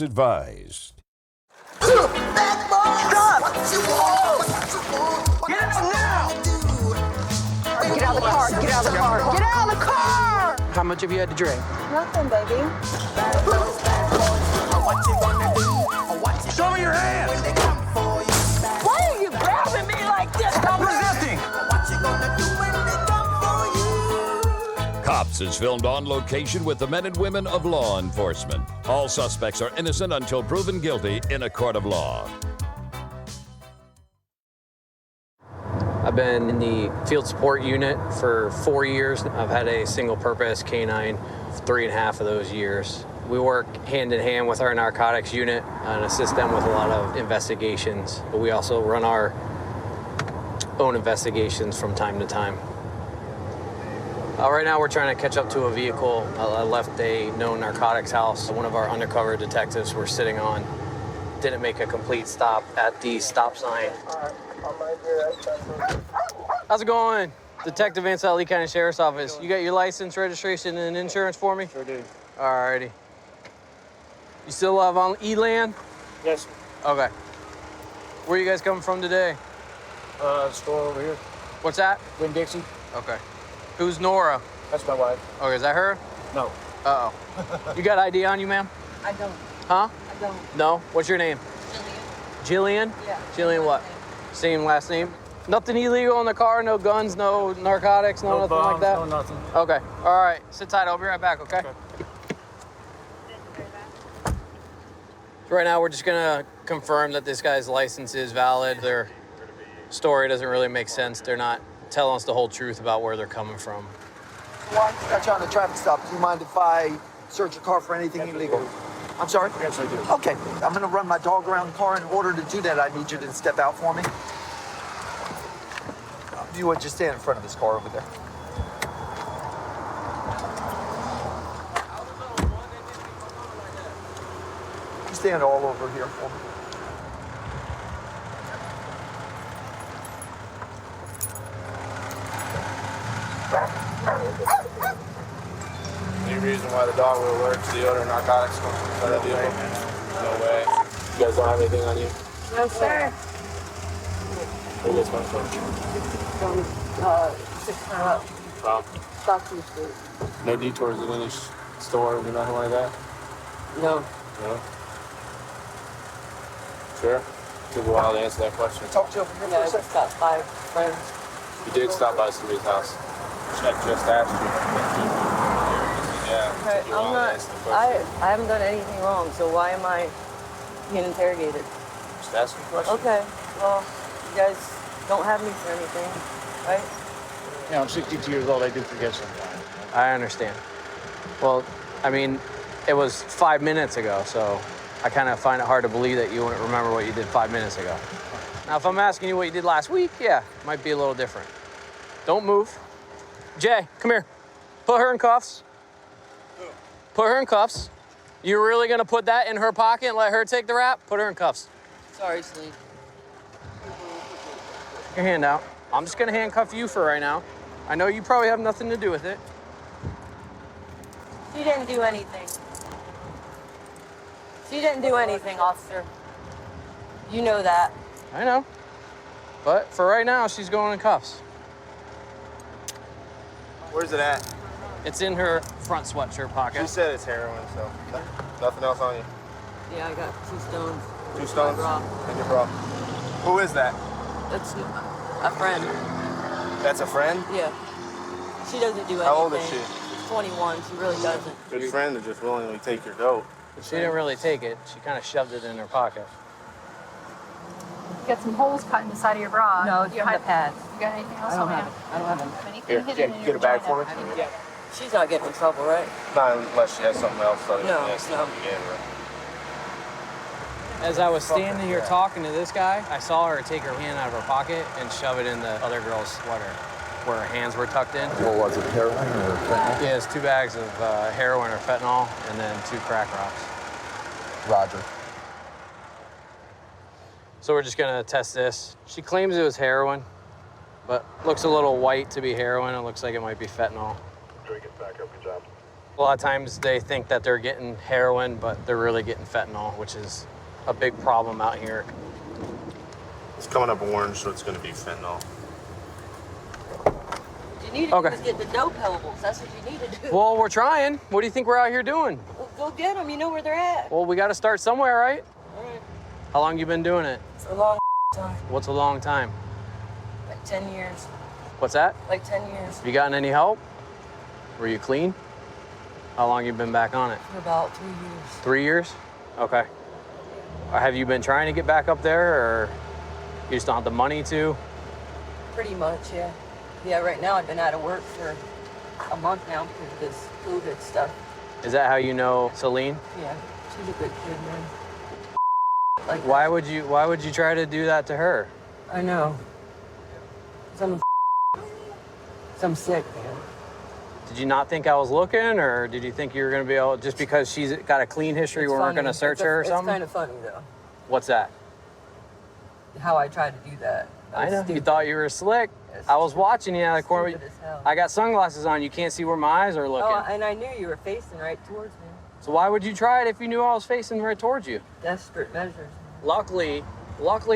Advised. Stop! Get out now! Get out of the car! Get out of the car! Get out of the car! How much have you had to drink? Nothing, baby. Show me your hands! Why are you grabbing me like this? Stop resisting! Cops is filmed on location with the men and women of law enforcement. All suspects are innocent until proven guilty in a court of law. I've been in the field support unit for 4 years. I've had a single-purpose canine for 3.5 of those years. We work hand in hand with our narcotics unit and assist them with a lot of investigations, but we also run our own investigations from time to time. Right now we're trying to catch up to a vehicle. I left a known narcotics house. One of our undercover detectives were sitting on. Didn't make a complete stop at the stop sign. How's it going? Detective Ansel, Lee County Sheriff's Office. You got your license, registration, and insurance for me? Sure do. Alrighty. You still live on Eland? Yes, sir. Okay. Where you guys coming from today? Store over here. What's that? Winn-Dixie. Okay. Who's Nora? That's my wife. Okay, is that her? No. Uh-oh. You got ID on you, ma'am? I don't. Huh? I don't. No? What's your name? Jillian? Yeah. Jillian what? Same last name? Nothing illegal in the car? No guns, no narcotics, no nothing bombs, like that? no nothing. Okay. All right. Sit tight. I'll be right back, okay? So right now, we're just going to confirm that this guy's license is valid. Their story doesn't really make sense. They're not telling us the whole truth about where they're coming from. Got you on a traffic stop. Do you mind if I search your car for anything illegal? I'm sorry? Yes, I do. Okay. I'm going to run my dog around the car. In order to do that, I need you to step out for me. You would just stand in front of this car over there. You stand all over here for me. Any reason why the dog will alert to the odor of narcotics from the vehicle? No way. You guys don't have anything on you? No, sir. Where you guys coming from? From 6 mile up. From? Stockton Street. No detours in any stores or nothing like that? No. No? Sure? Took a while to answer that question. Talk to you over here Yeah, I for a just second. got 5 friends. You did stop by somebody's house. I just asked you. Yeah. Okay, took you a while I'm to not, answer the question. I haven't done anything wrong, so why am I being interrogated? Just asking a question. Okay, well, you guys don't have me for anything, right? Yeah, I'm 62 years old. I do forget sometimes. I understand. Well, I mean, it was 5 minutes ago, so I kind of find it hard to believe that you wouldn't remember what you did 5 minutes ago. Now, if I'm asking you what you did last week, yeah, it might be a little different. Don't move. Jay, come here. Put her in cuffs. Put her in cuffs. You really gonna put that in her pocket and let her take the rap? Put her in cuffs. Sorry, Slee. Your hand out. I'm just gonna handcuff you for right now. I know you probably have nothing to do with it. She didn't do anything. She didn't do anything, officer. You know that. I know. But for right now, she's going in cuffs. Where's it at? It's in her front sweatshirt She pocket. said it's heroin, so nothing else on you. Yeah, I got 2 stones. 2 stones Bra. in your bra. Who is that? That's a friend. That's a friend? Yeah. She doesn't do anything. How old is she? She's 21. She really doesn't. Good friend to just willingly take your dope. She didn't really take it. She kind of shoved it in her pocket. You got some holes cut in the side of your bra. No, it's you from the pads. You got anything else I don't on have you? it. I don't have it. Anything Here, hidden in get your a bag vagina? for me? Yeah. She's not getting in trouble, right? Not unless she has something else other No, than this. no. As I was standing here talking to this guy, I saw her take her hand out of her pocket and shove it in the other girl's sweater where her hands were tucked in. What was it, heroin or fentanyl? Yeah, it's 2 bags of heroin or fentanyl and then 2 crack rocks. Roger. So we're just gonna test this. She claims it was heroin, but looks a little white to be heroin. It looks like it might be fentanyl. A lot of times they think that they're getting heroin, but they're really getting fentanyl, which is a big problem out here. It's coming up orange, so it's going to be fentanyl. What you need to do is get the dope hells. That's what you need to do. Well, we're trying. What do you think we're out here doing? Well, go get them. You know where they're at. Well, we got to start somewhere, right? All right. How long you been doing it? It's a long time. What's a long time? Like 10 years. What's that? Like 10 years. Have you gotten any help? Were you clean? How long you been back on it? For about 3 years. 3 years? Okay. Have you been trying to get back up there, or you just don't have the money to? Pretty much, yeah. Yeah, right now I've been out of work for a month now because of this COVID stuff. Is that how you know Celine? Yeah, she's a good kid, man. Like Why would you try to do that to her? I know. I'm sick, man. Did you not think I was looking, or did you think you were going to be able, just because she's got a clean history, we weren't going to search her or something? It's kind of funny, though, What's that? how I tried to do that. I know. Stupid. You thought you were slick. It's I was watching you out of the corner. stupid as hell. I got sunglasses on. You can't see where my eyes are looking. Oh, and I knew you were facing right towards me. So why would you try it if you knew I was facing right towards you? Desperate measures. Luckily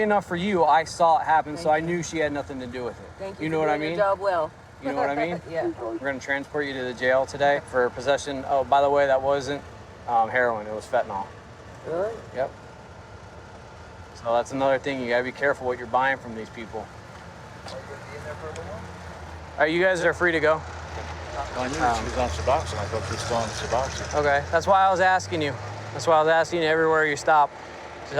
enough for you, I saw it happen, so I Thank you. knew she had nothing to do with it. Thank you. You know for what I doing mean? Your job well. You know what I mean? Yeah. We're going to transport you to the jail today for possession. Oh, by the way, that wasn't heroin. It was fentanyl. Really? Yep. So that's another thing. You got to be careful what you're buying from these people. All right, you guys are free to go. I knew she was on Suboxone. I thought she was still on Suboxone. Okay, that's why I was asking you. That's why I was asking you everywhere you stop.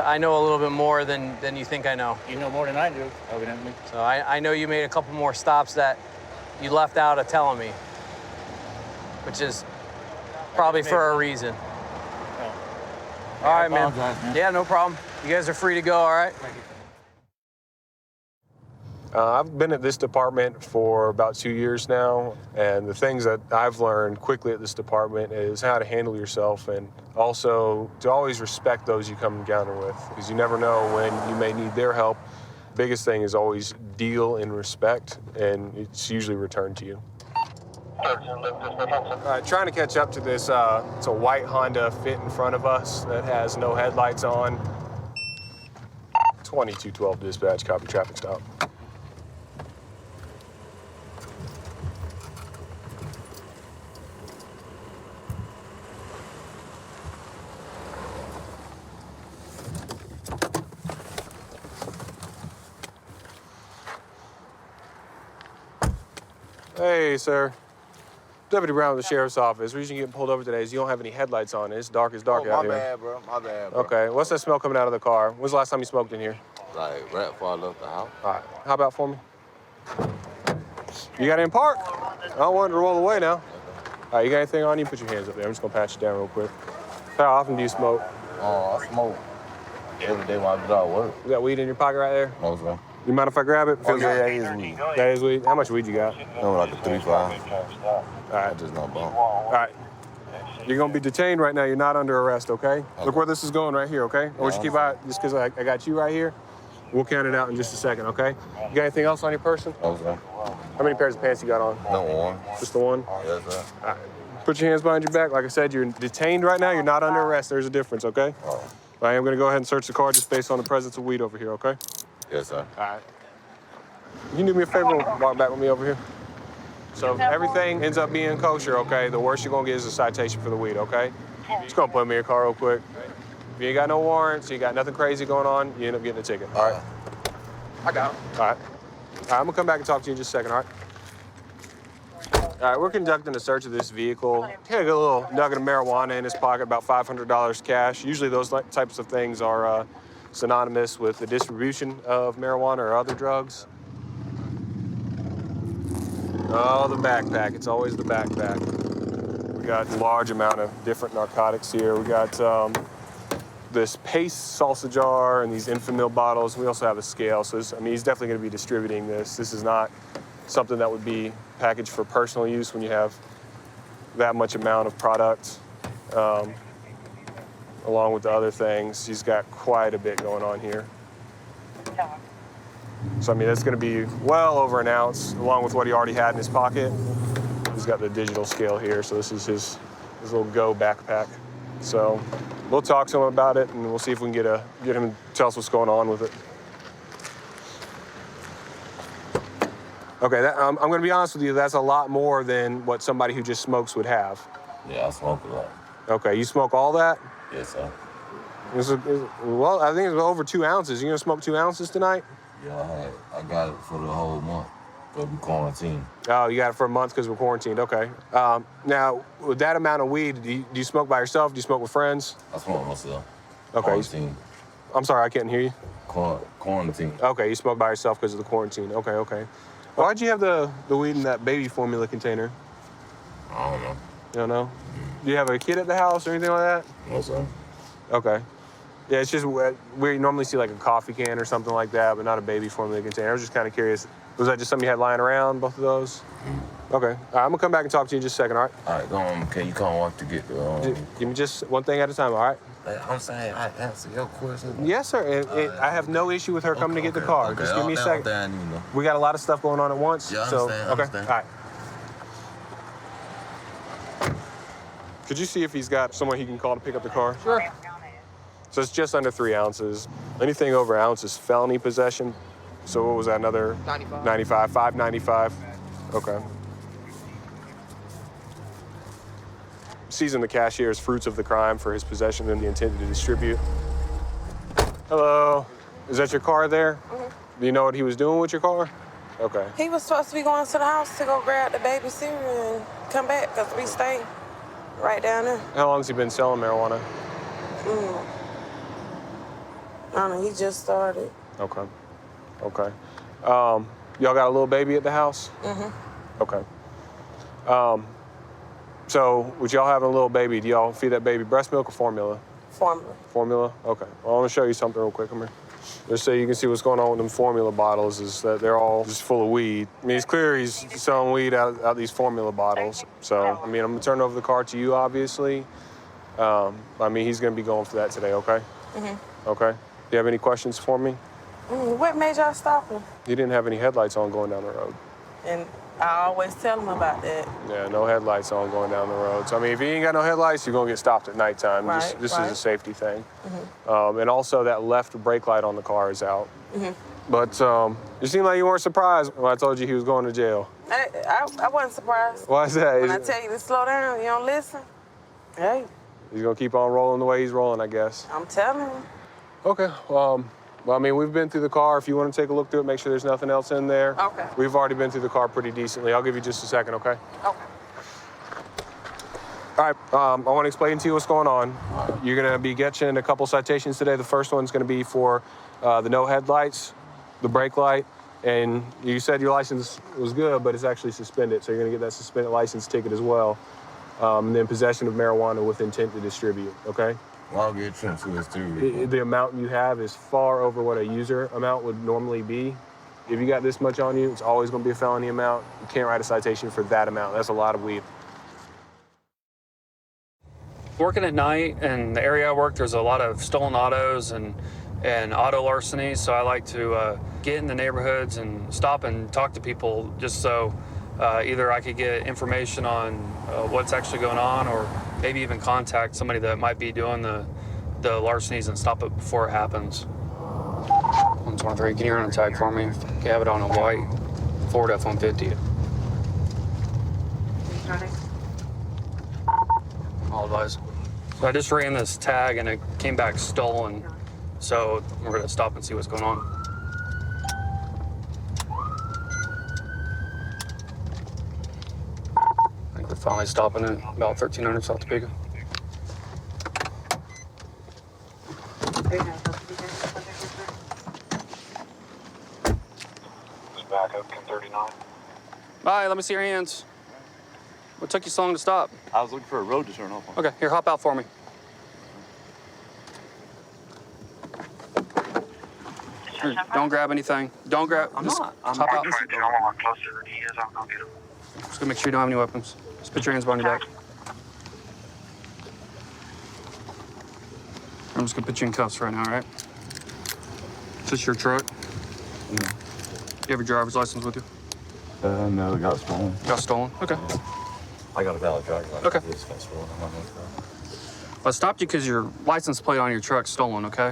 I know a little bit more than you think I know. You know more than I do, evidently. So I know you made a couple more stops that you left out of telling me, which is probably for a reason. Oh. All right, man. apologize, man. Yeah, no problem. You guys are free to go, all right? I've been at this department for about 2 years now, and the things that I've learned quickly at this department is how to handle yourself, and also to always respect those you come encounter with, because you never know when you may need their help. Biggest thing is always deal in respect, and it's usually returned to you. Trying to catch up to this, it's a white Honda Fit in front of us that has no headlights on. 2212 dispatch, copy traffic stop. Hey, sir. Deputy Brown with the Sheriff's Office. The reason you're getting pulled over today is you don't have any headlights on. It's dark as dark out here. My bad, bro. My bad, bro. Okay, what's that smell coming out of the car? When's the last time you smoked in here? Like, right before I left the house. All right, how about for me? You got it in park? I don't want it to roll away now. All right, you got anything on you? Put your hands up there. I'm just gonna pat you down real quick. How often do you smoke? I smoke every day when I get out of work. You got weed in your pocket right there? Mostly. You mind if I grab it? Oh, yeah, that is weed. That is weed? How much weed you got? No, like a 3-5. All right. I just not bump. All right. You're gonna be detained right now. You're not under arrest, okay? Look where this is going right here, okay? I want you to keep out, just because I got you right here. We'll count it out in just a second, okay? You got anything else on your person? Mostly. How many pairs of pants you got on? No one. Just the one? Yes, sir. All right. Put your hands behind your back. Like I said, you're detained right now. You're not under arrest. There's a difference, okay? Oh. I am gonna go ahead and search the car just based on the presence of weed over here, okay? Yes, sir. All right. You can do me a favor and walk back with me over here? So if everything ends up being kosher, okay, the worst you're gonna get is a citation for the weed, okay? Just gonna put me in your car real quick. If you ain't got no warrants, you got nothing crazy going on, you end up getting a ticket, all right? I got him. All right. All right, I'm gonna come back and talk to you in just a second, all right? All right, we're conducting a search of this vehicle. He had a little nugget of marijuana in his pocket, about $500 cash. Usually those types of things are synonymous with the distribution of marijuana or other drugs. Oh, the backpack. It's always the backpack. We got a large amount of different narcotics here. We got this paste salsa jar and these Enfamil bottles. We also have a scale. So this, I mean, he's definitely going to be distributing this. This is not something that would be packaged for personal use when you have that much amount of product. Along with the other things, he's got quite a bit going on here. So, I mean, that's going to be well over an ounce, along with what he already had in his pocket. He's got the digital scale here, so this is his his little Go backpack. So we'll talk to him about it, and we'll see if we can get him to tell us what's going on with it. Okay, I'm going to be honest with you. That's a lot more than what somebody who just smokes would have. Yeah, I smoke a lot. Okay, you smoke all that? Yes, sir. Well, I think it's over 2 ounces. You going to smoke 2 ounces tonight? Yeah, I got it for the whole month. But we quarantined. Oh, you got it for a month because we're quarantined. Okay. Now, with that amount of weed, do you smoke by yourself? Do you smoke with friends? I smoke myself. Okay. Quarantine. I'm sorry, I couldn't hear you. Quarantine. Okay, you smoke by yourself because of the quarantine. Okay. Why'd you have the weed in that baby formula container? I don't know. You don't know? Do you have a kid at the house or anything like that? No, sir. Okay. Yeah, it's just we normally see like a coffee can or something like that, but not a baby formula container. I was just kind of curious. Was that just something you had lying around, both of those? Mm-hmm. Okay. All right, I'm gonna come back and talk to you in just a second, all right? All right, go on. Can you come walk to get the... Give me just one thing at a time, all right? I'm saying I answer your question. Yes, sir. I have no issue with her coming to get the car. Okay. Just give me a second. I need to know. We got a lot of stuff going on at once. Yeah, I so, understand. Okay. All right. Could you see if he's got someone he can call to pick up the car? Sure. So it's just under 3 ounces. Anything over an ounce is felony possession. So what was that, another? 95. 595. Okay. Seizing the cashier as fruits of the crime for his possession and the intent to distribute. Hello. Is that your car there? Mm-hmm. Do you know what he was doing with your car? Okay. He was supposed to be going to the house to go grab the baby cereal and come back because we stay right down there. How long has he been selling marijuana? I don't know, he just started. Okay. Y'all got a little baby at the house? Mm-hmm. Okay. So with y'all having a little baby, do y'all feed that baby breast milk or formula? Formula. Formula? Okay. Well, I want to show you something real quick. Come here. Just so you can see what's going on with them formula bottles is that they're all just full of weed. I mean, it's clear he's selling weed out these formula bottles. So, I mean, I'm going to turn over the car to you, obviously. I mean, he's going to be going for that today, okay? Mm-hmm. Okay. Do you have any questions for me? What made y'all stop him? He didn't have any headlights on going down the road. And I always tell him about that. Yeah, no headlights on going down the road. So, I mean, if you ain't got no headlights, you're going to get stopped at nighttime. Right, This is a safety thing. Mm-hmm. And also, that left brake light on the car is out. Mm-hmm. But you seem like you weren't surprised when I told you he was going to jail. I wasn't surprised. Why is that? When I tell you to slow down, you don't listen. Hey. He's going to keep on rolling the way he's rolling, I guess. I'm telling you. Okay. Well, I mean, we've been through the car. If you want to take a look through it, make sure there's nothing else in there. Okay. We've already been through the car pretty decently. I'll give you just a second, okay? Okay. All right, I want to explain to you what's going on. You're going to be getting a couple citations today. The first one's going to be for the no headlights, the brake light, and you said your license was good, but it's actually suspended, so you're going to get that suspended license ticket as well. And then possession of marijuana with intent to distribute, okay? Well, I'll get sent to this too. The amount you have is far over what a user amount would normally be. If you got this much on you, it's always going to be a felony amount. You can't write a citation for that amount. That's a lot of weed. Working at night and the area I work, there's a lot of stolen autos and auto larceny. So I like to get in the neighborhoods and stop and talk to people just so either I could get information on what's actually going on or maybe even contact somebody that might be doing the larcenies and stop it before it happens. 123, can you run a tag for me? You have it on a white Ford F-150. I'll advise. So I just ran this tag and it came back stolen. So we're gonna stop and see what's going on. I think we're finally stopping at about 1300 South Topeka. Back up 1039. Bye, let me see your hands. What took you so long to stop? I was looking for a road to turn off on. Okay, here, hop out for me. Here, don't grab anything. Don't grab. I'm just not. I'm hop out. closer than he is. I'll go get him. Just gonna make sure you don't have any weapons. Just put your hands behind your back. I'm just gonna put you in cuffs right now, all right? Is this your truck? No. You have your driver's license with you? No, it got stolen. Got stolen? Okay. I got a valid driver's license. Okay. This festival. I'm not gonna go. I stopped you because your license plate on your truck's stolen, okay?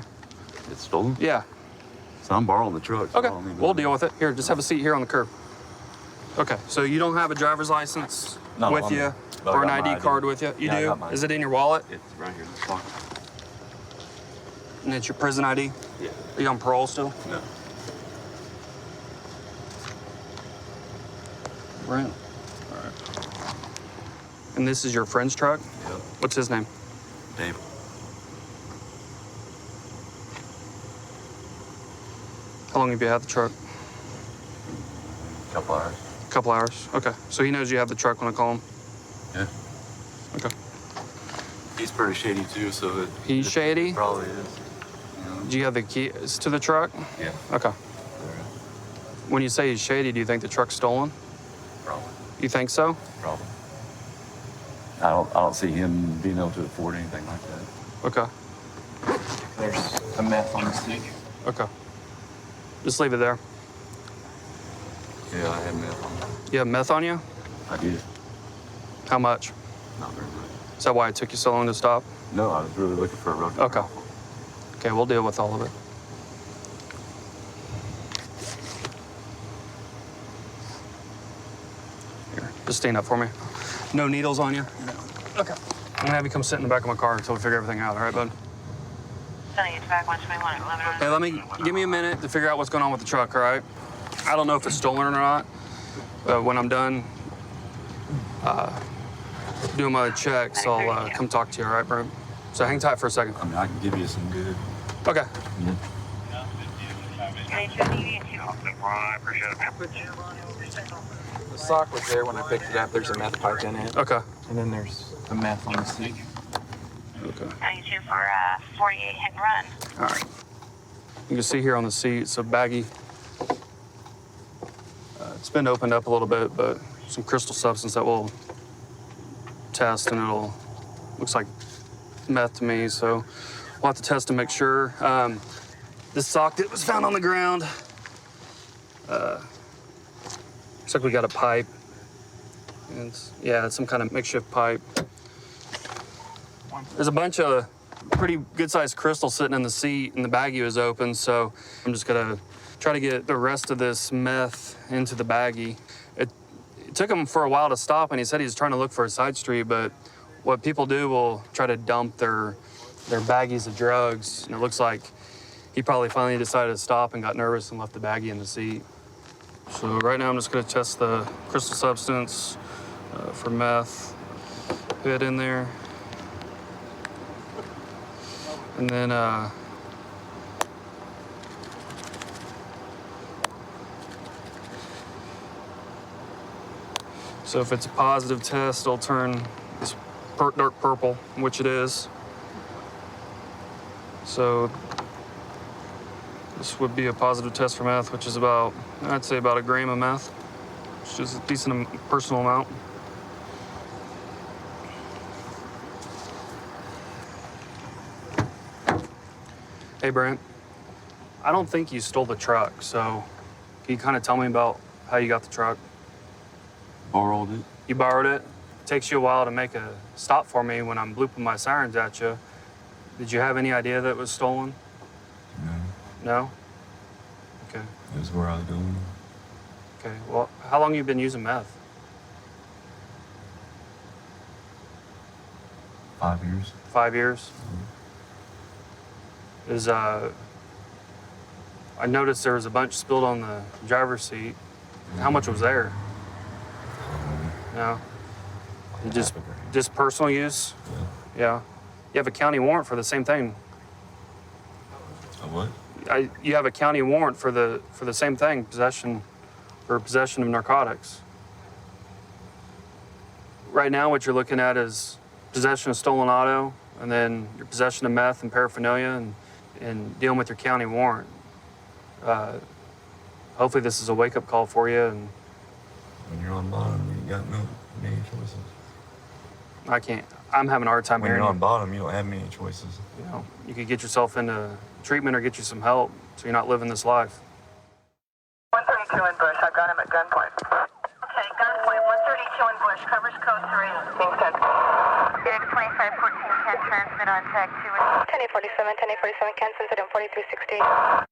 It's stolen? Yeah. So I'm borrowing the truck. So Okay, I don't need to- we'll deal with it. Here, just have a seat here on the curb. Okay, so you don't have a driver's license with you or an ID card with you? You Yeah, I do? got mine. Is it in your wallet? It's right here in the pocket. And it's your prison ID? Yeah. Are you on parole still? No. Brent. All right. And this is your friend's truck? Yep. What's his name? David. How long have you had the truck? Couple hours. A couple hours. Okay. So he knows you have the truck when I call him? Yeah. Okay. He's pretty shady too, so He's shady? probably is. Do you have the keys to the truck? Yeah. Okay. When you say he's shady, do you think the truck's stolen? Probably. You think so? Probably. I don't see him being able to afford anything like that. Okay. There's a meth on the stick. Okay. Just leave it there. Yeah, I had meth on me. You have meth on you? I did. How much? Not very much. Is that why it took you so long to stop? No, I was really looking for a road. Okay. Okay, we'll deal with all of it. Here, just stand up for me. No needles on you? No. Okay. I'm gonna have you come sit in the back of my car until we figure everything out, all right, bud? Hey, give me a minute to figure out what's going on with the truck, all right? I don't know if it's stolen or not, but when I'm done doing my checks, I'll come talk to you, all right, Brent? So hang tight for a second. I mean, I can give you some good. Okay. Yeah. I appreciate it. The sock was there when I picked it up. There's a meth pipe in it. Okay. And then there's the meth on the stick. Okay. 92 for 48 hit and run. All right. You can see here on the seat, it's a baggie. It's been opened up a little bit, but some crystal substance that we'll test, and it'll, looks like meth to me, so we'll have to test to make sure. This sock that was found on the ground, looks like we got a pipe. And it's some kind of makeshift pipe. There's a bunch of pretty good-sized crystals sitting in the seat, and the baggie was open, so I'm just gonna try to get the rest of this meth into the baggie. It took him for a while to stop, and he said he was trying to look for a side street, but what people do will try to dump their baggies of drugs, and it looks like he probably finally decided to stop and got nervous and left the baggie in the seat. So right now I'm just gonna test the crystal substance for meth. Put it in there. And then so if it's a positive test, it'll turn this dark purple, which it is. So this would be a positive test for meth, which is about, I'd say about a gram of meth, which is a decent personal amount. Hey, Brent, I don't think you stole the truck, so can you kind of tell me about how you got the truck? Borrowed it. You borrowed it? It takes you a while to make a stop for me when I'm blooping my sirens at you. Did you have any idea that it was stolen? No. No? Okay. It was where I was going. Okay, well, how long have you been using meth? 5 years. 5 years? I noticed there was a bunch spilled on the driver's seat. How much was there? No? Just personal use? Yeah. You have a county warrant for the same thing. A what? You have a county warrant for the same thing, possession of narcotics. Right now, what you're looking at is possession of stolen auto, and then your possession of meth and paraphernalia, and dealing with your county warrant. Hopefully, this is a wake-up call for you. And When you're on bottom, you got many choices. I can't. I'm having a hard time When hearing you're you. on bottom, you don't have many choices. You know, you could get yourself into treatment or get you some help, so you're not living this life. 132 in Bush. I've got him at gunpoint. Okay, gunpoint. 132 in Bush. Covers code 3. 10. Unit 2514 can transmit on tag 2. 1047, 1047 can, incident 4360.